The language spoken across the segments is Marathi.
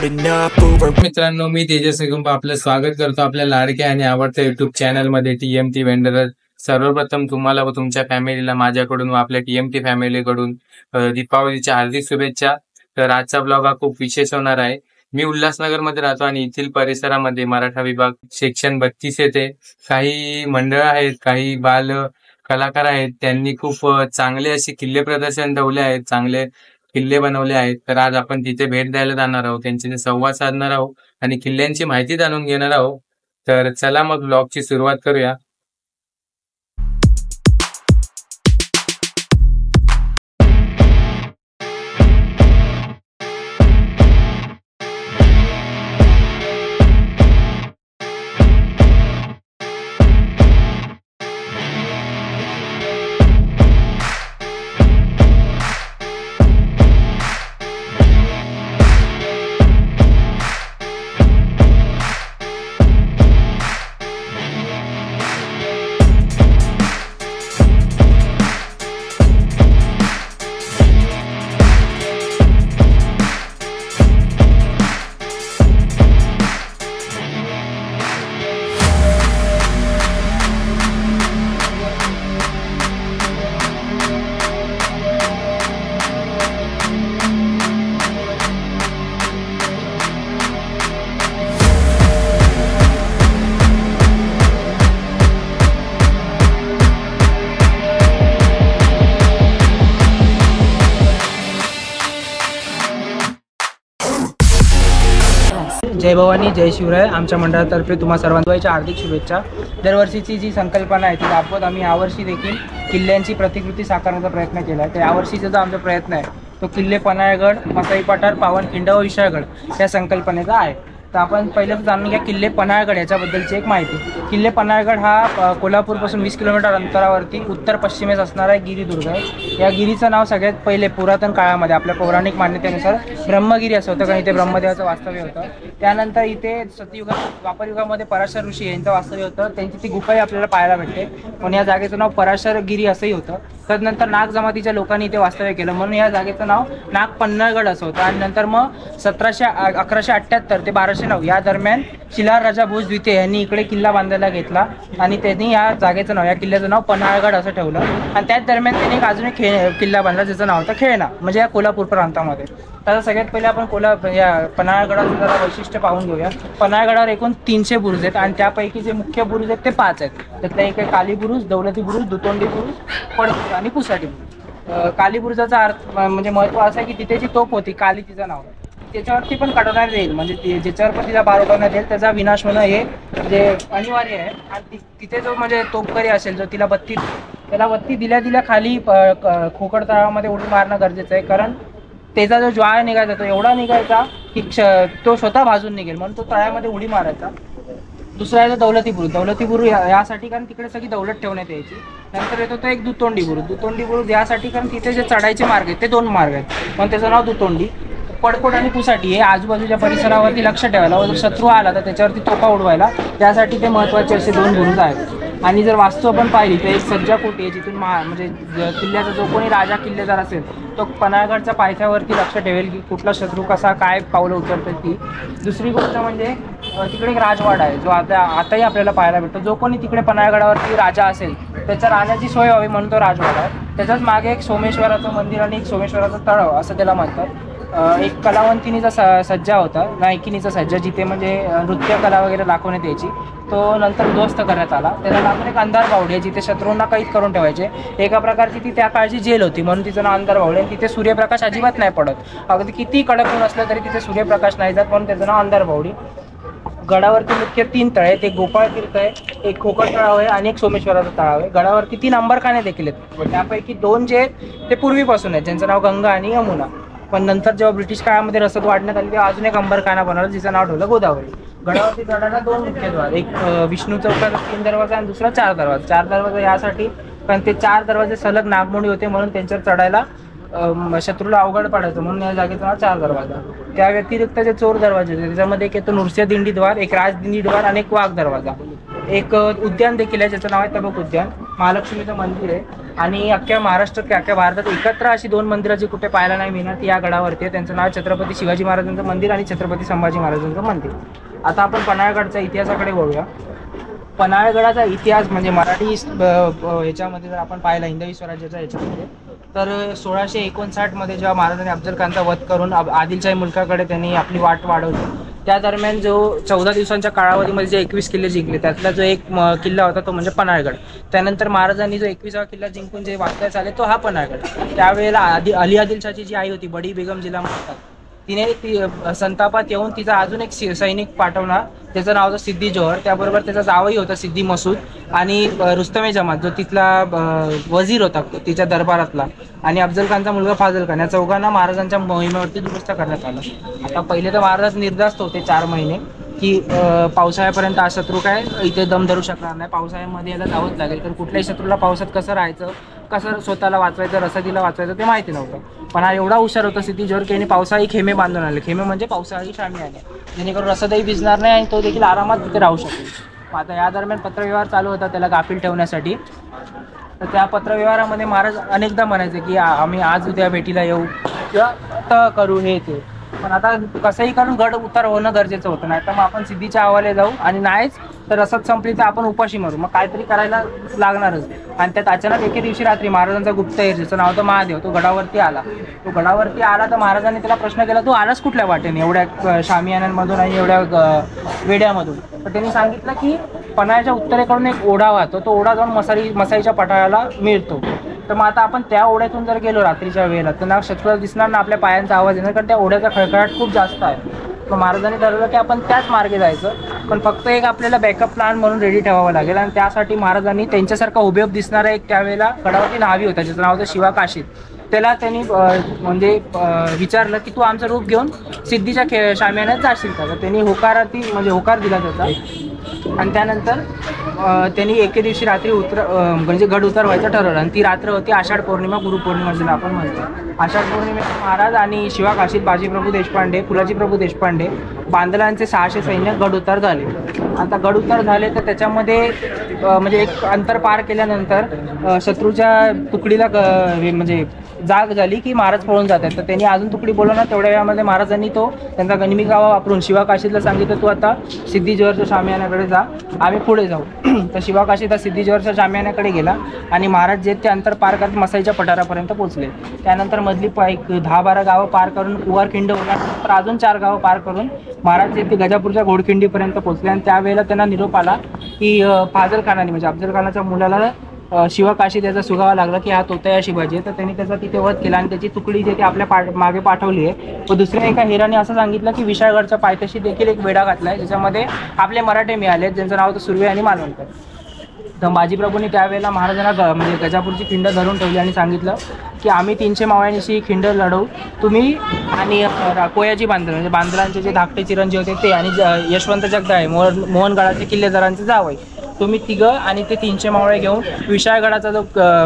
loading up over. मित्रांनो, मी तेजस निगम आपलं स्वागत करतो आपल्या लाडक्या आणि आवडत्या युट्यूब चॅनल मध्ये TMT वेंडर. सर्वप्रथम तुम्हाला व तुमच्या फॅमिलीला माझ्याकडून व आपल्या TMT फॅमिलीकडून दीपावलीच्या हार्दिक शुभेच्छा. तर आजचा ब्लॉग हा खूप विशेष होणार आहे. मी उल्हासनगर मध्ये राहतो आणि येथील परिसरामध्ये मराठा विभाग सेक्शन 32 येथे काही मंडळ आहेत, काही बाल कलाकार आहेत. त्यांनी खूप चांगले असे किल्ले प्रदर्शन ठेवले आहेत, चांगले किल्ले बनवले आहेत. तर आज आपण तिथे भेट द्यायला जाणार आहोत, त्यांच्याशी संवाद साधणार आहोत आणि किल्ल्यांची माहिती जाणून घेणार आहोत. तर चला मग ब्लॉगची सुरुवात करूया. जय भवानी, जय शिवराय. आमच्या मंडळातर्फे तुम्हा सर्वांच्या हार्दिक शुभेच्छा. दरवर्षीची जी संकल्पना आहे ती राबवत आम्ही यावर्षी देखील किल्ल्यांची प्रतिकृती साकारण्याचा प्रयत्न केला आहे. तर यावर्षीचा जो आमचा प्रयत्न आहे तो किल्ले पन्हाळगड, मसाई पठार, पावनखिंड व विशाळगड या संकल्पनेचा आहे. तर आपण पहिलं जाणून घ्या किल्ले पन्हाळगड याच्याबद्दलची एक माहिती. किल्ले पन्हाळगड हा कोल्हापूरपासून 20 किलोमीटर अंतरावरती उत्तर पश्चिमेस असणारा एक गिरीदुर्ग आहे. या गिरीचं नाव सगळ्यात पहिले पुरातन काळामध्ये आपल्या पौराणिक मान्यतेनुसार ब्रह्मगिरी असं होतं, कारण इथे ब्रह्मदेवाचं वास्तव्य होतं. त्यानंतर इथे सतयुगात, द्वापरयुगामध्ये पराशर ऋषी यांचं वास्तव्य होतं. त्यांची ती गुफाही आपल्याला पाहायला भेटते, पण या जागेचं नाव पराशरगिरी असंही होतं. तदनंतर नाग जमातीच्या लोकांनी इथे वास्तव्य केलं म्हणून या जागेचं नाव नाग पन्हाळगड असं होतं. आणि नंतर मग 1178 ते 1209 या दरम्यान शिलार राजा भोज द्वितीय यांनी इकडे किल्ला बांधायला घेतला आणि त्यांनी या जागेचं नाव, या किल्ल्याचं नाव पन्हाळगड असं ठेवलं. आणि त्याच दरम्यान त्यांनी एक अजून एक किल्ला बांधला ज्याचं नाव होतं खेळणा, म्हणजे या कोल्हापूर प्रांतामध्ये. तर सगळ्यात पहिले आपण या पन्हाळगडाचं जरा वैशिष्ट्य पाहून घेऊया. पन्हाळगडावर एकूण 300 बुरुज आहेत आणि त्यापैकी जे मुख्य बुरुज आहेत ते 5 आहेत. त्यातलं एक आहे काली बुरुज, दौलती बुरुज, दुतोंडी बुरुज, पडबुरुज आणि पुसाटी बुरुज. काली बुरुजाचा अर्थ म्हणजे महत्त्व असं आहे की तिथे जी तोफ होती काली, तिचं नाव त्याच्यावरती पण काढवण्यात येईल, म्हणजे ज्याच्यावर पण तिला बार उठवण्यात येईल त्याचा विनाश होणं हे म्हणजे अनिवार्य आहे. आणि तिथे जो म्हणजे तोफकरी असेल जो त्याला बत्ती दिल्या खाली खोकड तळावामध्ये उडी मारणं गरजेचं आहे, कारण त्याचा जो ज्वाळा निघायचा तो एवढा निघायचा की तो स्वतः भाजून निघेल, म्हणून तो तळ्यामध्ये उडी मारायचा. दुसरा आहे दौलती बुरुज यासाठी, कारण तिकडे सगळी दौलत ठेवण्यात यायची. नंतर येतो तो एक दुतोंडी बुरुज यासाठी, कारण तिथे जे चढायचे मार्ग आहेत ते 2 मार्ग आहेत म्हणून त्याचं नाव दुतोंडी. पडकोट आणि पुसाटी हे आजूबाजूच्या परिसरावरती लक्ष ठेवायला व जर शत्रू आला तर त्याच्यावरती तोफा उडवायला, त्यासाठी ते महत्त्वाचे असे 2 बुरुज आहेत. आणि जर वास्तू आपण पाहिली तर एक सज्जा कोटी आहे, जिथून म्हणजे किल्ल्याचा जो कोणी राजा किल्लेदार असेल तो पन्हाळगडच्या पायथ्यावरती लक्ष ठेवेल की कुठला शत्रू कसा काय पावलं उचलतो ती. दुसरी गोष्ट म्हणजे तिकडे एक राजवाडा आहे जो आताही आपल्याला पाहायला भेटतो. जो कोणी तिकडे पन्हाळगडावरती राजा असेल त्याच्या राहण्याची सोय व्हावी म्हणून तो राजवाडा आहे. त्याच्याच मागे एक सोमेश्वराचं मंदिर आणि एक सोमेश्वराचं तळाव असं त्याला म्हणतात. एक कलावंतिनीचा सज्जा होता, नायकिनीचा सज्जा, जिथे म्हणजे नृत्य कला वगैरे दाखवण्यात यायची. तो नंतर उद्ध्वस्त करण्यात आला. त्याला लागून एक अंधार बावडी आहे जिथे शत्रूंना कैद करून ठेवायचे. एका प्रकारची ती त्या काळची जेल होती म्हणून तिचं नाव अंधार बावडी. आणि तिथे सूर्यप्रकाश अजिबात नाही पडत, अगदी किती कडक ऊन असलं तरी तिथे सूर्यप्रकाश नाही जात म्हणून त्याचं नाव अंधार बावडी. गडावरती मुख्य 3 तळे आहेत, एक गोपाळ तीर्थ आहे, एक खोकड तळाव आहे आणि एक सोमेश्वराचा तळाव आहे. गडावरती 3 अंबरखाने देखील आहेत, त्यापैकी 2 जे आहेत ते पूर्वीपासून आहेत, ज्यांचं नाव गंगा आणि यमुना. पण नंतर जेव्हा ब्रिटिश काळामध्ये रसद वाढण्यात आली तेव्हा अजून एक अंबरखाना बनवला जिचं नाव ठेवलं गोदावरी. गडावरती चढायला 2 मुख्य द्वार, एक विष्णू चौकाचा 3 दरवाजा आणि दुसरा 4 दरवाजा. 4 दरवाजा यासाठी कारण ते 4 दरवाजे सलग नागमोडी होते म्हणून त्यांच्यावर चढायला शत्रूला अवघड पडायचं म्हणून या जागेचं नाव चार दरवाजा. त्या व्यतिरिक्त जे चोर दरवाजे होते त्याच्यामध्ये एक येतो नृसिंह दिंडीद्वार, एक राजदिंडीद्वार आणि एक वाघ दरवाजा. एक उद्यान देखील आहे ज्याचं नाव आहे तबक उद्यान. महालक्ष्मीचं मंदिर आहे आणि अख्ख्या महाराष्ट्रात अख्ख्या भारतात एकत्र अशी 2 मंदिरं जी कुठे पाहायला नाही मिळणार ती या गडावरती आहे. त्यांचं नाव छत्रपती शिवाजी महाराजांचं मंदिर आणि छत्रपती संभाजी महाराजांचं मंदिर. आता आपण पन्हाळगडच्या इतिहासाकडे वळूया. पन्हाळगडाचा इतिहास म्हणजे मराठी ह्याच्यामध्ये जर आपण पाहिला हिंदवी स्वराज्याच्या ह्याच्यामध्ये तर 1659 मध्ये जेव्हा महाराजांनी अफजल खानचा वध करून आदिलशाही मुलकाकडे त्यांनी आपली वाट वाढवली त्या दरम्यान जो 14 दिवसांच्या कालावधीमध्ये जे 21 किल्ले जिंकले त्यातला जो एक किल्ला होता तो म्हणजे पन्हाळगड. त्यानंतर महाराजांनी जो 21वा किल्ला जिंकून जे वाचण्यास आले तो हा पन्हाळगड. त्यावेळेला अली आदिलशाची जी आई होती बडी बेगम जिला म्हणतात तिने ती संतापात येऊन तिचा अजून एक सैनिक पाठवला त्याचं नाव होतं सिद्दी जोहर. त्याबरोबर त्याचा जावई होता सिद्दी मसूद आणि रुस्तमे जमात जो तिथला वजीर होता तिच्या दरबारातला आणि अफजल खानचा मुलगा फाजल खान या चौघांना महाराजांच्या मोहिमेवरती दुरुस्त करण्यात आलं. आता पहिले तर महाराज निर्धास्त होते 4 महिने की पावसाळ्यापर्यंत हा शत्रू काय इथे दम धरू शकणार नाही, पावसाळ्यामध्ये याला जावंच लागेल. तर कुठल्याही शत्रूला पावसात कसं राहायचं, कसं स्वतःला वाचवायचं, रसदीला वाचवायचं ते माहिती नव्हतं. पण हा एवढा हुशार होता सिद्दी जोहर की यांनी पावसाळी खेमे बांधून आले. खेमे म्हणजे पावसाळी शामियाने जेणेकरून रसदही भिजणार नाही आणि तो देखील आरामात तिथे राहू शकेल. आता या दरम्यान पत्रव्यवहार चालू होता त्याला गाफील ठेवण्यासाठी. तर त्या पत्रव्यवहारामध्ये महाराज अनेकदा म्हणायचे की आम्ही आज उद्या भेटीला येऊ किंवा करू हे ते. पण आता कसंही करून गड उतार होणं गरजेचं होतं. नाही तर मग आपण सिद्धीच्या हवाले जाऊ आणि नाहीच तर रसद संपली तर आपण उपाशी मारू. मग काहीतरी करायला लागणारच. आणि त्यात अचानक एके दिवशी रात्री महाराजांचा गुप्तहेर ज्याचं नाव होतं महादेव तो गडावरती आला. तो गडावरती आला तर महाराजांनी त्याला प्रश्न केला तू आलास कुठल्या वाटेने एवढ्या शामियानांमधून आणि एवढ्या वेड्यामधून. तर त्यांनी सांगितलं की पन्हाळ्याच्या उत्तरेकडून एक ओढा वाहतो तो ओढा जाऊन मसाईच्या पठाराला मिळतो. तर मग आता आपण त्या ओढ्यातून जर गेलो रात्रीच्या वेळेला तर ना शत्रूला दिसणार ना आपल्या पायांचा आवाज येणार कारण त्या ओढ्याचा खळखळाट खूप जास्त आहे. मग महाराजांनी ठरवलं की आपण त्याच मार्गे जायचं पण फक्त एक आपल्याला बॅकअप प्लॅन म्हणून रेडी ठेवावं लागेल. आणि त्यासाठी महाराजांनी त्यांच्यासारखा हुबेहूब दिसणारा एक त्यावेळेला गडावरती न्हावी होता ज्याचं नाव होतं शिवा काशीद. त्याला त्यांनी म्हणजे विचारलं की तू आमचं रूप घेऊन सिद्धीच्या शामियान्यात जाशील का. तर त्यांनी होकार दिला त्याचा. आणि त्यानंतर त्यांनी एके दिवशी रात्री म्हणजे गड उतरवायचं ठरवलं. आणि ती रात्र होती आषाढ पौर्णिमा गुरुपौर्णिमा ज्याला आपण म्हणतो. आषाढ पौर्णिमेला महाराज आणि शिवा काशीद बाजीप्रभू देशपांडे फुलाजीप्रभू देशपांडे बांदलांचे 600 सैन्य गड उतार झाले. आता गड उतार झाले तर त्याच्यामध्ये म्हणजे एक अंतर पार केल्यानंतर शत्रूच्या तुकडीला म्हणजे जाग झाली की महाराज पळून जातात. तर त्यांनी अजून तुकडी बोलवणार तेवढ्या वेळामध्ये महाराजांनी तो त्यांचा गनिमी गावा वापरून शिवा काशीदला सांगितलं तू आता सिद्धी जोहरच्या शामियानाकडे जा आम्ही पुढे जाऊ. तर शिवा काशीद हा सिद्धी जोहरच्या शामियानाकडे गेला आणि महाराज जे ते अंतर पार करत मसाईच्या पठारापर्यंत पोहोचले. त्यानंतर मधली एक 10-12 गावं पार करून कुवारखिंड होण्यानंतर अजून 4 गावं पार करून महाराज जे ते गजापूरच्या घोडखिंडीपर्यंत पोहोचले. आणि त्यावेळेला त्यांना निरोप आला की फाजल खानाने म्हणजे अफजल खानाच्या मुलाला शिवा काशीद त्याचा सुगावा लागला की हा तोतया शिवाजी आहे. तर त्यांनी त्याचा तिथे वध केला आणि त्याची तुकडी जे ते आपल्या मागे पाठवली आहे. व दुसऱ्या एका हिराने असं सांगितलं की विशाळगडच्या पायथ्याशी देखील एक वेढा घातला आहे ज्याच्यामध्ये आपले मराठे मिळाले ज्यांचं नाव होतं सुर्वे आणि मालवणकर. तर बाजीप्रभूंनी त्यावेळेला महाराजांना म्हणजे गजापूरची खिंड धरून ठेवली आणि सांगितलं की आम्ही 300 मावळ्यांशी खिंड लढवू तुम्ही आणि कोयाजी बांधल म्हणजे बांधलांचे जे धाकटे चिरंजीव होते ते आणि यशवंत जगदाळे मोहनगडाचे किल्लेदारांचे जावई तुम्ही तिघं आणि ते 300 मावळे घेऊन विशाळगडाचा जो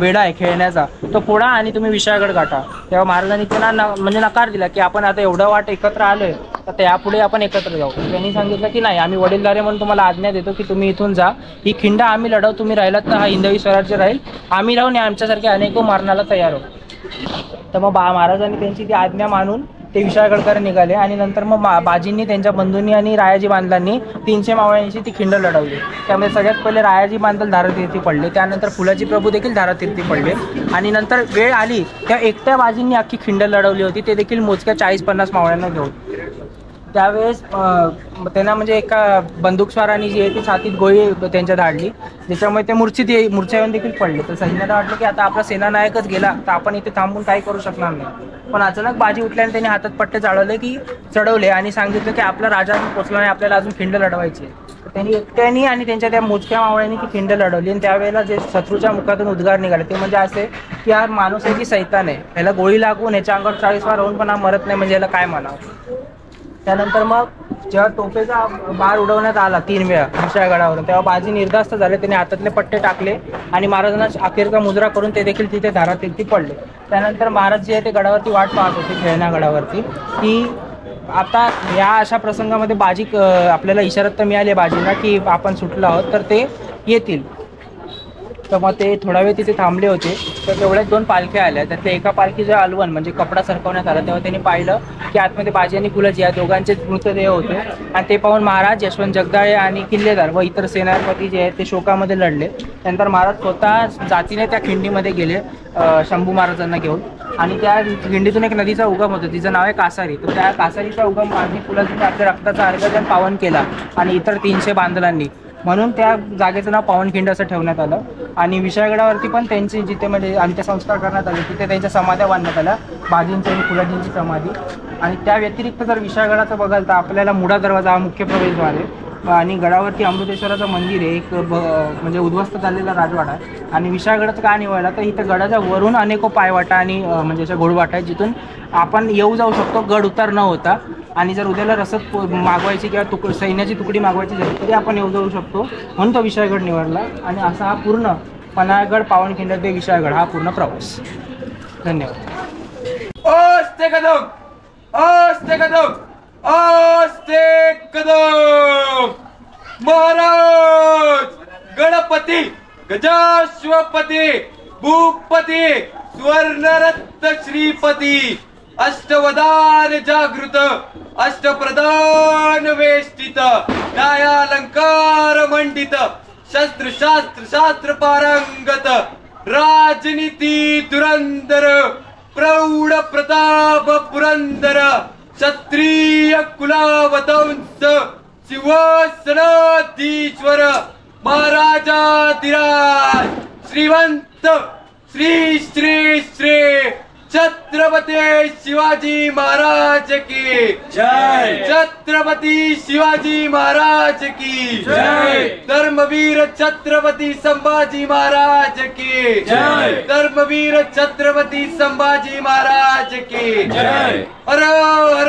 वेढा आहे खेळण्याचा तो फोडा आणि तुम्ही विशाळगड गाठा. तेव्हा महाराजांनी त्यांना म्हणजे नकार दिला की आपण आता एवढं वाट एकत्र आलोय तर यापुढे आपण एकत्र जाऊ. त्यांनी सांगितलं की नाही आम्ही वडीलधारे म्हणून तुम्हाला आज्ञा देतो की तुम्ही इथून जा ही खिंड आम्ही लढवू तुम्ही राहिलात तर हा हिंदवी स्वराज्य राहील आम्ही राहून आमच्यासारखे अनेक मारण्याला तयार हो. तर मग महाराजांनी त्यांची ती आज्ञा मानून ते विशाळगडकडे निघाले आणि नंतर मग बाजींनी त्यांच्या बंधूंनी आणि रायाजी बांधलांनी 300 मावळ्यांशी ती खिंड लढवली. त्यामध्ये सगळ्यात पहिले रायाजी बांधल धारातीर्थी पडले. त्यानंतर फुलाजी प्रभू देखील धारातीर्थी पडले आणि नंतर वेळ आली त्या एकट्या बाजींनी अख्खी खिंड लढवली होती ते देखील मोजक्या 40-50 मावळ्यांना घेऊन. त्यावेळेस त्यांना म्हणजे एका बंदूकस्वाराने जी आहे ती छातीत गोळी त्यांच्या धाडली ज्याच्यामुळे ते मूर्छा येऊन देखील पडले. तर सैन्याला वाटलं की आता आपला सेनानायकच गेला तर आपण इथे थांबून काही करू शकणार नाही. पण अचानक बाजी उठल्याने त्यांनी हातात पट्टे चढवले आणि सांगितलं की आपला राजा पोचला नाही आपल्याला अजून खिंड लढवायची. त्यांनी एकट्याने आणि त्यांच्या त्या मोजक्या मावळ्यांनी ती खिंड लढवली. आणि त्यावेळेला जे शत्रूच्या मुखातून उद्गार निघाले ते म्हणजे असे की हा माणूस आहे की सैतान आहे, ह्याला गोळी लागून ह्याच्या अंगावर 40 वार होऊन पण हा मरत नाही म्हणजे याला काय म्हणावं. त्यानंतर मग जेव्हा तोफेचा बार उडवण्यात आला 3 वेळा विशाळगडावरून, तेव्हा बाजी निर्धास्त झाले. त्याने हातातले पट्टे टाकले आणि महाराजांना अखेरचा मुजरा करून ते देखील तिथे धारातीर्थी पडले. त्यानंतर महाराज जे आहे ते गडावरती वाट पाहत होते, खेळण्या गडावरती, की आता या अशा प्रसंगामध्ये बाजी आपल्याला इशारा तर मिळाली बाजीला की आपण सुटलो आहोत तर ते येतील. तर मग ते थोडा वेळ तिथे थांबले होते. तर तेवढ्याच 2 पालख्या आल्या. त्यातल्या एका पालखीचं अलवण म्हणजे कपडा सरकवण्यात आला. तेव्हा त्यांनी पाहिलं की आतमध्ये बाजी आणि कुलजी या दोघांचे मृतदेह होते. आणि ते पाहून महाराज यशवंत जगदाळे आणि किल्लेदार व इतर सेनापती जे आहेत ते शोकामध्ये लढले. नंतर महाराज स्वतः जातीने त्या खिंडीमध्ये गेले शंभू महाराजांना घेऊन. आणि त्या खिंडीतून एक नदीचा उगम होतो, तिचं नाव आहे कासारी. तर त्या कासारीचा उगम आधी कुलजीने आपल्या रक्ताचा अर्घजन पावन केला आणि इतर 300 बांधलांनी, म्हणून त्या जागेचं नाव पावनखिंड असं ठेवण्यात आलं. आणि विशाळगडावरती पण त्यांची जिथे म्हणजे अंत्यसंस्कार करण्यात आले तिथे त्यांच्या समाध्या बांधण्यात आल्या, बाजींची आणि फुलाजींची समाधी. आणि त्या व्यतिरिक्त जर विशाळगडाचं बघाल तर आपल्याला मुढा दरवाजा हा मुख्य प्रवेशद्वार आहे. आणि गडावरती अमृतेश्वराचं मंदिर आहे, एक म्हणजे उद्ध्वस्त झालेला राजवाडा आहे. आणि विशाळगडाचं का निवडला तर इथं गडाच्या वरून अनेको पायवाटा आणि म्हणजे अशा घोडवाटा आहेत जिथून आपण येऊ जाऊ शकतो गड उतार न होता. आणि जर उद्याला रसद मागवायची किंवा सैन्याची तुकडी मागवायची झाली तरी आपण येऊ जाऊ शकतो, म्हणून तो विशाळगड निवडला. आणि असा हा पूर्ण पन्हाळगड पावनखिंड ते विशाळगड हा पूर्ण प्रवास. धन्यवाद. अस्ते कदम, अस्ते कदम, अस्ते कदम. महाराज गणपती गजाश्वपती भूपती स्वर्णरत्न श्रीपती अष्टवदान जागृत अष्टप्रधान वेष्टित न्यायालंकार मंडित शस्त्र शास्त्र शास्त्र पारंगत राजनीती धुरंधर प्रौढ प्रताप पुरंदर क्षत्रिय कुलावतंस सिंहासनाधीश्वर महाराजाधिराज श्रीमंत श्री श्री श्री छत्रपती शिवाजी महाराज की जय. छत्रपती शिवाजी महाराज की जय. धर्मवीर छत्रपती संभाजी महाराज की जय. धर्मवीर छत्रपती संभाजी महाराज की जय. हर हर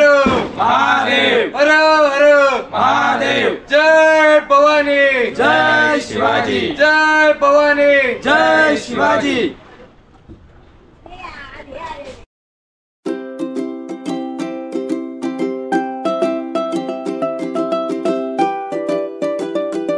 महादेव, हर हर महादेव. जय भवानी, जय शिवाजी, जय भवानी, जय शिवाजी.